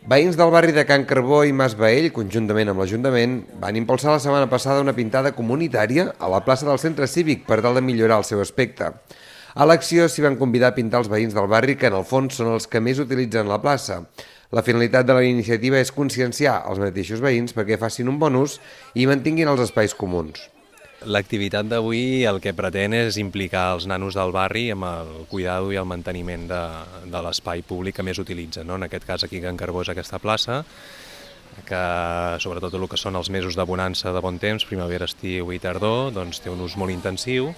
Veïns del barri de Can Carbó i Mas Baell, conjuntament amb l'Ajuntament, van impulsar la setmana passada una pintada comunitària a la plaça del centre cívic per tal de millorar el seu aspecte. A l'acció s'hi van convidar a pintar els veïns del barri, que en el fons són els que més utilitzen la plaça. La finalitat de la iniciativa és conscienciar els mateixos veïns perquè facin un bon ús i mantinguin els espais comuns. L'activitat d'avui el que pretén és implicar els nanos del barri amb el cuidado i el manteniment de l'espai públic que més utilitzen. No? En aquest cas aquí a Can Carbó és aquesta plaça, que sobretot el que són els mesos de bonança de bon temps, primavera, estiu i tardor, doncs té un ús molt intensiu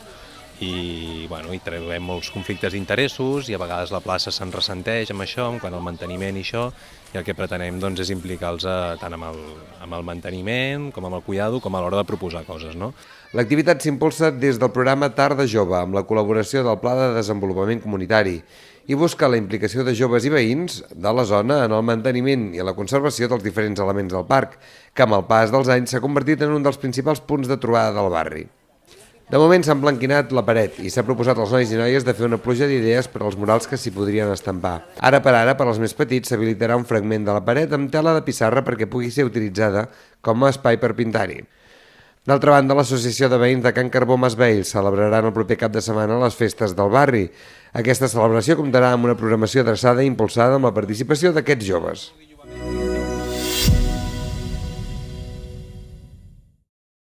i hi trobem molts conflictes d'interessos i a vegades la plaça se'n ressenteix amb això, quant al manteniment i això, i el que pretenem doncs, és implicar-los tant amb el manteniment com amb el cuidado com a l'hora de proposar coses. No? L'activitat s'impulsa des del programa Tarda Jove, amb la col·laboració del Pla de Desenvolupament Comunitari, i busca la implicació de joves i veïns de la zona en el manteniment i la conservació dels diferents elements del parc, que amb el pas dels anys s'ha convertit en un dels principals punts de trobada del barri. De moment s'ha emblanquinat la paret i s'ha proposat als nois i noies de fer una pluja d'idees per als murals que s'hi podrien estampar. Ara, per als més petits, s'habilitarà un fragment de la paret amb tela de pissarra perquè pugui ser utilitzada com a espai per pintar-hi. D'altra banda, l'Associació de Veïns de Can Carbó Mas Baell celebrarà el proper cap de setmana les festes del barri. Aquesta celebració comptarà amb una programació adreçada i impulsada amb la participació d'aquests joves.